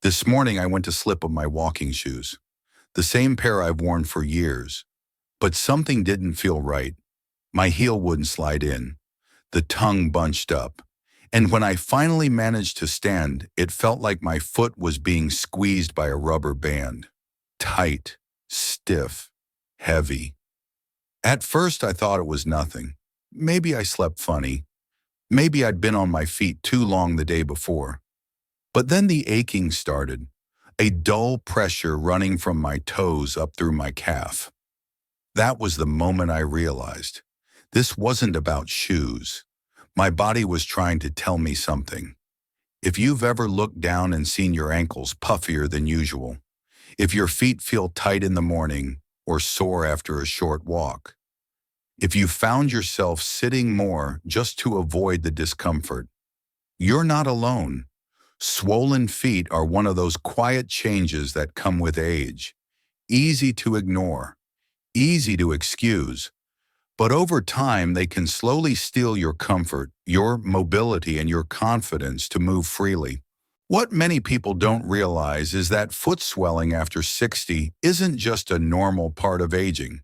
This morning I went to slip on my walking shoes, the same pair I've worn for years, but something didn't feel right. My heel wouldn't slide in, the tongue bunched up, and when I finally managed to stand, it felt like my foot was being squeezed by a rubber band. Tight, stiff, heavy. At first I thought it was nothing. Maybe I slept funny. Maybe I'd been on my feet too long the day before. But then the aching started, a dull pressure running from my toes up through my calf. That was the moment I realized this wasn't about shoes. My body was trying to tell me something. If you've ever looked down and seen your ankles puffier than usual, if your feet feel tight in the morning or sore after a short walk, if you found yourself sitting more just to avoid the discomfort, you're not alone. Swollen feet are one of those quiet changes that come with age. Easy to ignore, easy to excuse, but over time they can slowly steal your comfort, your mobility, and your confidence to move freely. What many people don't realize is that foot swelling after 60 isn't just a normal part of aging.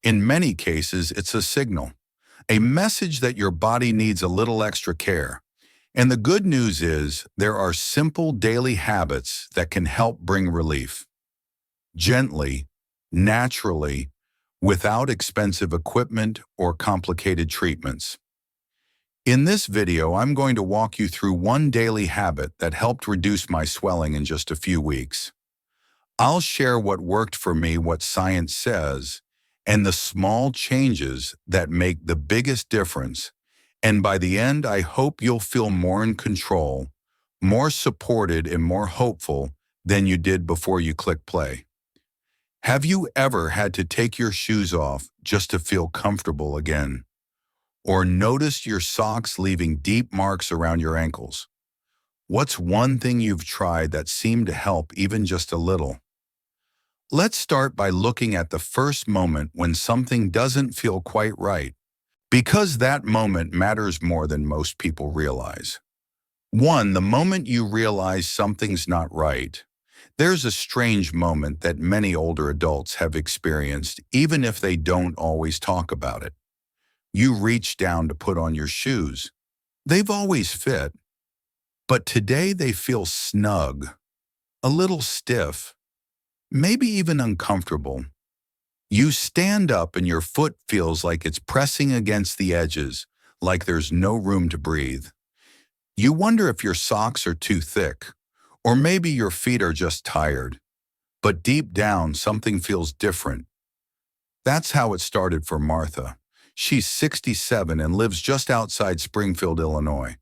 In many cases, it's a signal, a message that your body needs a little extra care. And the good news is there are simple daily habits that can help bring relief. Gently, naturally, without expensive equipment or complicated treatments. In this video, I'm going to walk you through one daily habit that helped reduce my swelling in just a few weeks. I'll share what worked for me, what science says, and the small changes that make the biggest difference. And by the end, I hope you'll feel more in control, more supported, and more hopeful than you did before you click play. Have you ever had to take your shoes off just to feel comfortable again? Or noticed your socks leaving deep marks around your ankles? What's one thing you've tried that seemed to help even just a little? Let's start by looking at the first moment when something doesn't feel quite right, because that moment matters more than most people realize. 1. The moment you realize something's not right. There's a strange moment that many older adults have experienced, even if they don't always talk about it. You reach down to put on your shoes. They've always fit, but today they feel snug, a little stiff, maybe even uncomfortable. You stand up and your foot feels like it's pressing against the edges, like there's no room to breathe. You wonder if your socks are too thick, or maybe your feet are just tired. But deep down, something feels different. That's how it started for Martha. She's 67 and lives just outside Springfield, Illinois.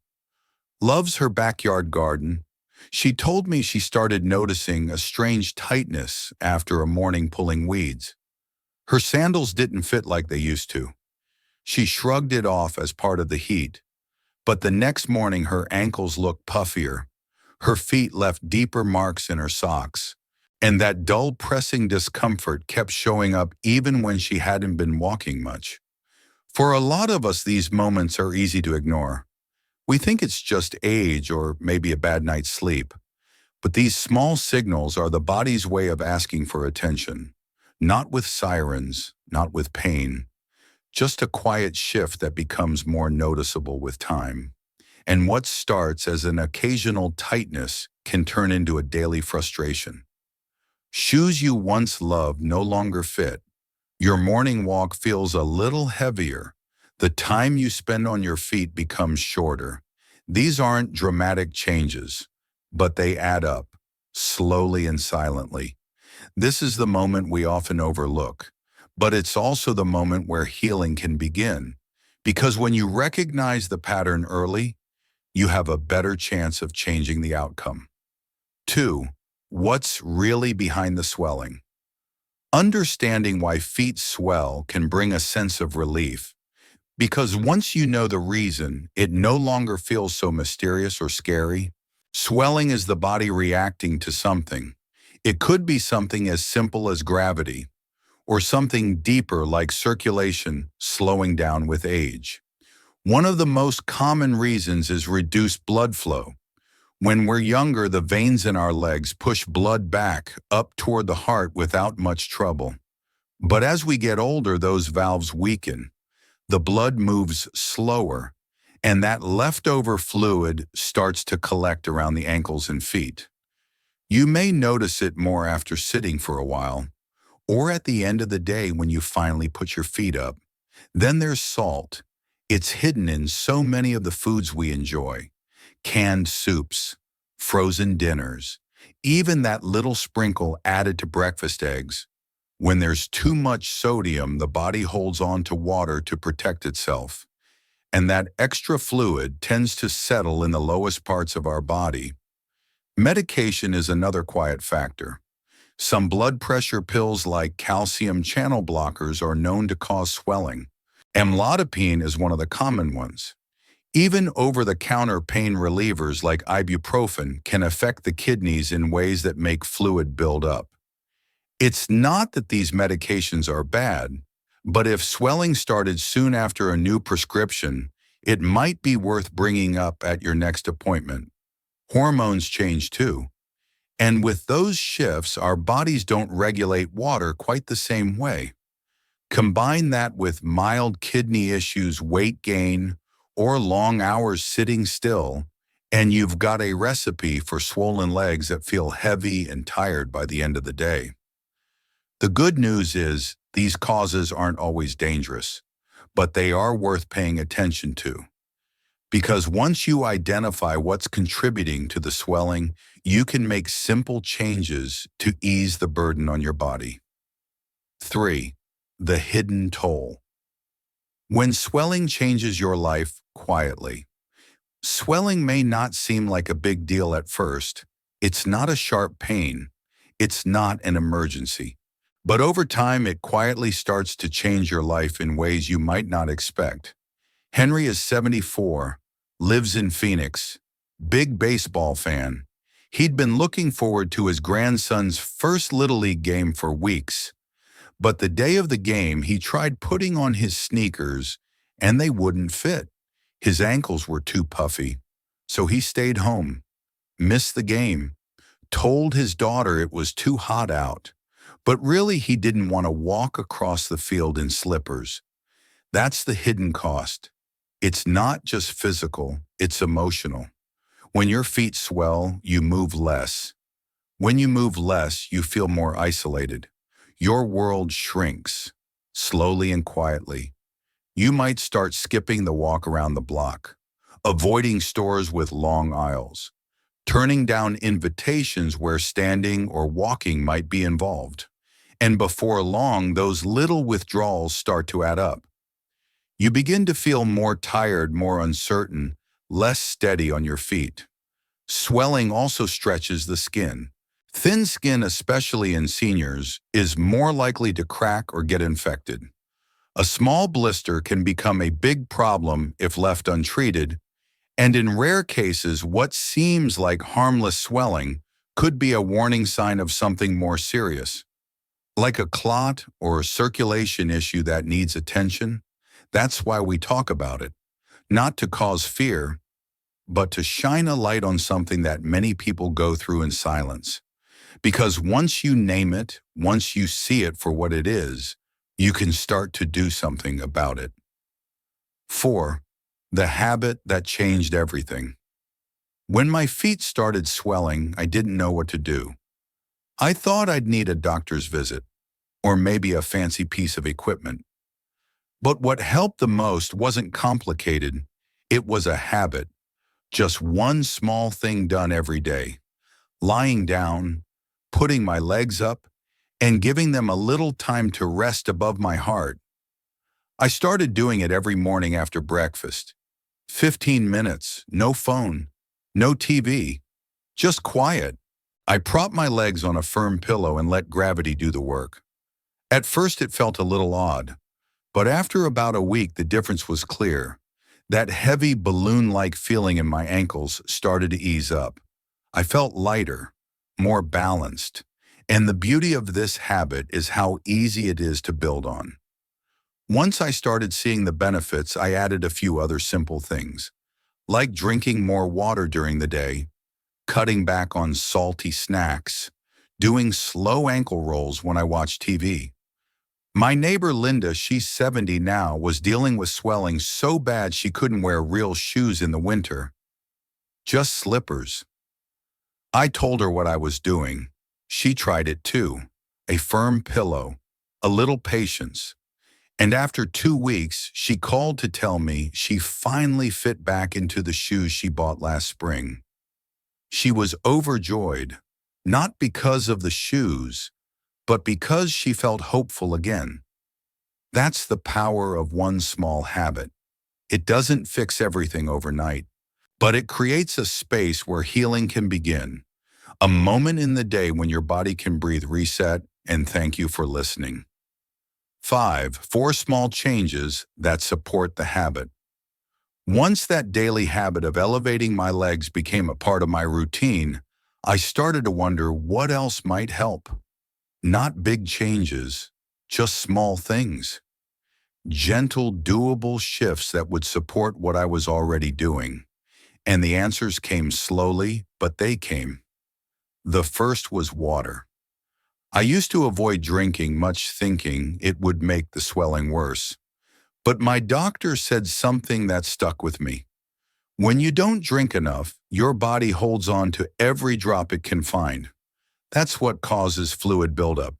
Loves her backyard garden. She told me she started noticing a strange tightness after a morning pulling weeds. Her sandals didn't fit like they used to. She shrugged it off as part of the heat. But the next morning her ankles looked puffier. Her feet left deeper marks in her socks. And that dull pressing discomfort kept showing up even when she hadn't been walking much. For a lot of us, these moments are easy to ignore. We think it's just age or maybe a bad night's sleep. But these small signals are the body's way of asking for attention. Not with sirens, not with pain, just a quiet shift that becomes more noticeable with time. And what starts as an occasional tightness can turn into a daily frustration. Shoes you once loved no longer fit. Your morning walk feels a little heavier. The time you spend on your feet becomes shorter. These aren't dramatic changes, but they add up, slowly and silently. This is the moment we often overlook, but it's also the moment where healing can begin. Because when you recognize the pattern early, you have a better chance of changing the outcome. 2. What's really behind the swelling? Understanding why feet swell can bring a sense of relief. Because once you know the reason, it no longer feels so mysterious or scary. Swelling is the body reacting to something. It could be something as simple as gravity, or something deeper like circulation slowing down with age. One of the most common reasons is reduced blood flow. When we're younger, the veins in our legs push blood back up toward the heart without much trouble. But as we get older, those valves weaken. The blood moves slower, and that leftover fluid starts to collect around the ankles and feet. You may notice it more after sitting for a while, or at the end of the day when you finally put your feet up. Then there's salt. It's hidden in so many of the foods we enjoy. Canned soups, frozen dinners, even that little sprinkle added to breakfast eggs. When there's too much sodium, the body holds on to water to protect itself, and that extra fluid tends to settle in the lowest parts of our body. Medication is another quiet factor. Some blood pressure pills like calcium channel blockers are known to cause swelling. Amlodipine is one of the common ones. Even over-the-counter pain relievers like ibuprofen can affect the kidneys in ways that make fluid build up. It's not that these medications are bad, but if swelling started soon after a new prescription, it might be worth bringing up at your next appointment. Hormones change too. And with those shifts, our bodies don't regulate water quite the same way. Combine that with mild kidney issues, weight gain, or long hours sitting still, and you've got a recipe for swollen legs that feel heavy and tired by the end of the day. The good news is these causes aren't always dangerous, but they are worth paying attention to. Because once you identify what's contributing to the swelling, you can make simple changes to ease the burden on your body. 3. The hidden toll. When swelling changes your life quietly. Swelling may not seem like a big deal at first. It's not a sharp pain. It's not an emergency. But over time, it quietly starts to change your life in ways you might not expect. Henry is 74, lives in Phoenix, big baseball fan. He'd been looking forward to his grandson's first Little League game for weeks. But the day of the game, he tried putting on his sneakers, and they wouldn't fit. His ankles were too puffy, so he stayed home, missed the game, told his daughter it was too hot out. But really, he didn't want to walk across the field in slippers. That's the hidden cost. It's not just physical, it's emotional. When your feet swell, you move less. When you move less, you feel more isolated. Your world shrinks, slowly and quietly. You might start skipping the walk around the block, avoiding stores with long aisles, turning down invitations where standing or walking might be involved. And before long, those little withdrawals start to add up. You begin to feel more tired, more uncertain, less steady on your feet. Swelling also stretches the skin. Thin skin, especially in seniors, is more likely to crack or get infected. A small blister can become a big problem if left untreated, and in rare cases, what seems like harmless swelling could be a warning sign of something more serious. Like a clot or a circulation issue that needs attention. That's why we talk about it. Not to cause fear, but to shine a light on something that many people go through in silence. Because once you name it, once you see it for what it is, you can start to do something about it. 4. The habit that changed everything. When my feet started swelling, I didn't know what to do. I thought I'd need a doctor's visit, or maybe a fancy piece of equipment. But what helped the most wasn't complicated. It was a habit. Just one small thing done every day. Lying down, putting my legs up, and giving them a little time to rest above my heart. I started doing it every morning after breakfast. 15 minutes, no phone, no TV, just quiet. I propped my legs on a firm pillow and let gravity do the work. At first it felt a little odd, but after about a week the difference was clear. That heavy balloon-like feeling in my ankles started to ease up. I felt lighter, more balanced, and the beauty of this habit is how easy it is to build on. Once I started seeing the benefits, I added a few other simple things, like drinking more water during the day, cutting back on salty snacks, doing slow ankle rolls when I watch TV. My neighbor Linda, she's 70 now, was dealing with swelling so bad she couldn't wear real shoes in the winter, just slippers. I told her what I was doing. She tried it too. A firm pillow, a little patience. And after 2 weeks, she called to tell me she finally fit back into the shoes she bought last spring. She was overjoyed, not because of the shoes, but because she felt hopeful again. That's the power of one small habit. It doesn't fix everything overnight, but it creates a space where healing can begin. A moment in the day when your body can breathe reset and thank you for listening. 5. 4 small changes that support the habit. Once that daily habit of elevating my legs became a part of my routine, I started to wonder what else might help. Not big changes, just small things. Gentle, doable shifts that would support what I was already doing. And the answers came slowly, but they came. The first was water. I used to avoid drinking much, thinking it would make the swelling worse. But my doctor said something that stuck with me. When you don't drink enough, your body holds on to every drop it can find. That's what causes fluid buildup.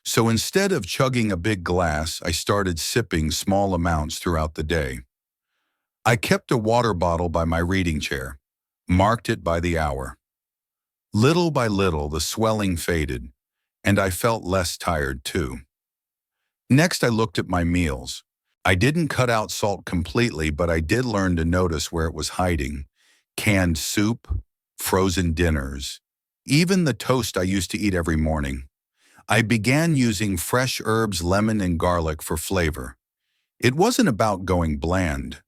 So instead of chugging a big glass, I started sipping small amounts throughout the day. I kept a water bottle by my reading chair, marked it by the hour. Little by little, the swelling faded, and I felt less tired too. Next, I looked at my meals. I didn't cut out salt completely, but I did learn to notice where it was hiding. Canned soup, frozen dinners, even the toast I used to eat every morning. I began using fresh herbs, lemon, and garlic for flavor. It wasn't about going bland.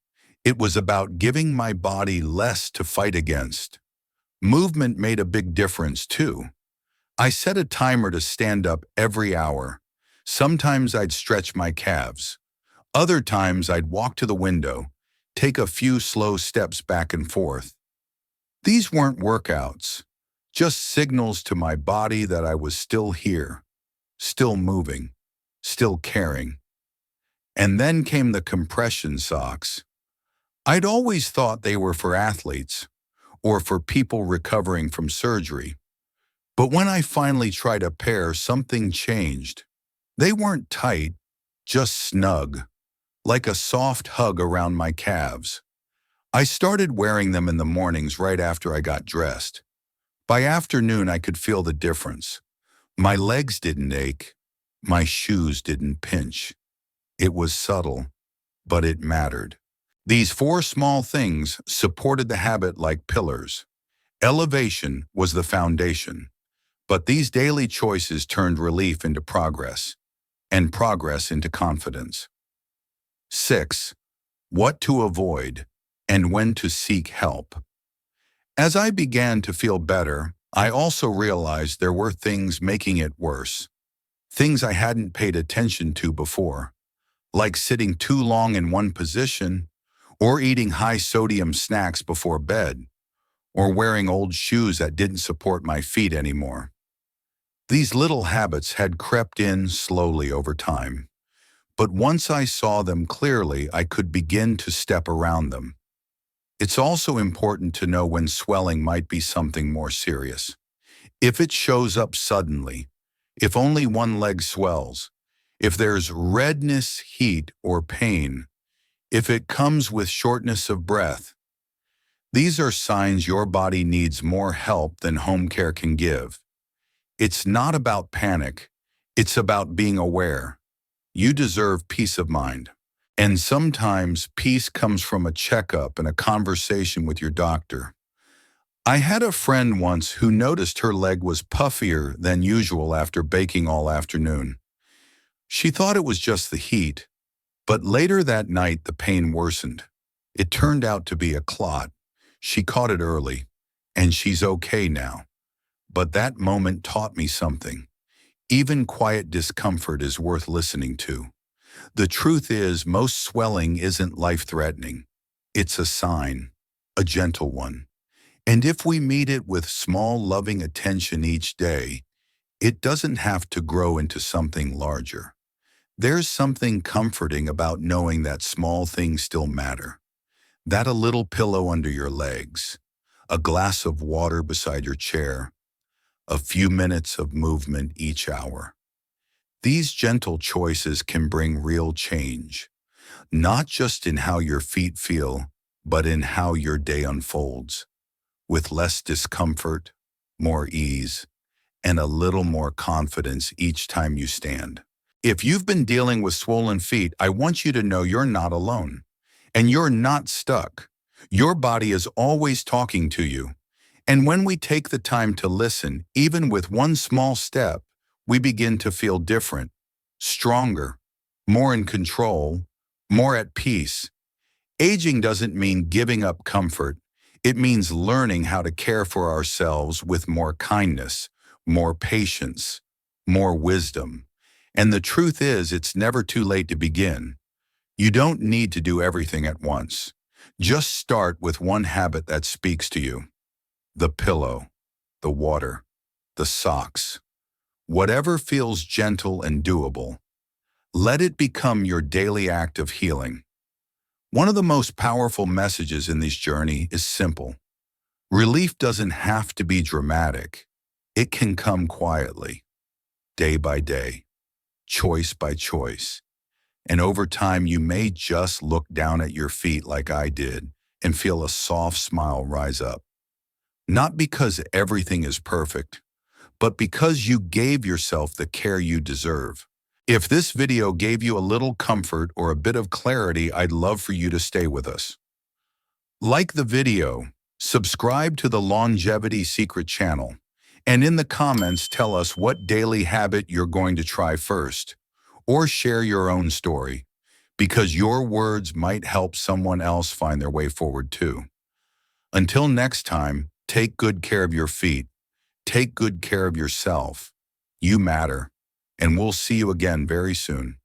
It was about giving my body less to fight against. Movement made a big difference too. I set a timer to stand up every hour. Sometimes I'd stretch my calves. Other times I'd walk to the window, take a few slow steps back and forth. These weren't workouts, just signals to my body that I was still here, still moving, still caring. And then came the compression socks. I'd always thought they were for athletes or for people recovering from surgery. But when I finally tried a pair, something changed. They weren't tight, just snug, like a soft hug around my calves. I started wearing them in the mornings right after I got dressed. By afternoon, I could feel the difference. My legs didn't ache. My shoes didn't pinch. It was subtle, but it mattered. These 4 small things supported the habit like pillars. Elevation was the foundation, but these daily choices turned relief into progress, and progress into confidence. 6. What to avoid and when to seek help. As I began to feel better, I also realized there were things making it worse. Things I hadn't paid attention to before, like sitting too long in one position, or eating high-sodium snacks before bed, or wearing old shoes that didn't support my feet anymore. These little habits had crept in slowly over time, but once I saw them clearly, I could begin to step around them. It's also important to know when swelling might be something more serious. If it shows up suddenly, if only one leg swells, if there's redness, heat, or pain, if it comes with shortness of breath, these are signs your body needs more help than home care can give. It's not about panic. It's about being aware. You deserve peace of mind. And sometimes peace comes from a checkup and a conversation with your doctor. I had a friend once who noticed her leg was puffier than usual after baking all afternoon. She thought it was just the heat, but later that night the pain worsened. It turned out to be a clot. She caught it early, and she's okay now. But that moment taught me something. Even quiet discomfort is worth listening to. The truth is, most swelling isn't life-threatening. It's a sign, a gentle one. And if we meet it with small, loving attention each day, it doesn't have to grow into something larger. There's something comforting about knowing that small things still matter. That a little pillow under your legs, a glass of water beside your chair, a few minutes of movement each hour. These gentle choices can bring real change, not just in how your feet feel, but in how your day unfolds, with less discomfort, more ease, and a little more confidence each time you stand. If you've been dealing with swollen feet, I want you to know you're not alone. And you're not stuck. Your body is always talking to you. And when we take the time to listen, even with one small step, we begin to feel different, stronger, more in control, more at peace. Aging doesn't mean giving up comfort. It means learning how to care for ourselves with more kindness, more patience, more wisdom. And the truth is, it's never too late to begin. You don't need to do everything at once. Just start with one habit that speaks to you. The pillow, the water, the socks. Whatever feels gentle and doable. Let it become your daily act of healing. One of the most powerful messages in this journey is simple. Relief doesn't have to be dramatic. It can come quietly, day by day, choice by choice. And over time, you may just look down at your feet like I did and feel a soft smile rise up. Not because everything is perfect, but because you gave yourself the care you deserve. If this video gave you a little comfort or a bit of clarity, I'd love for you to stay with us. Like the video, subscribe to the Longevity Secret channel, and in the comments tell us what daily habit you're going to try first, or share your own story, because your words might help someone else find their way forward too. Until next time, take good care of your feet. Take good care of yourself. You matter, and we'll see you again very soon.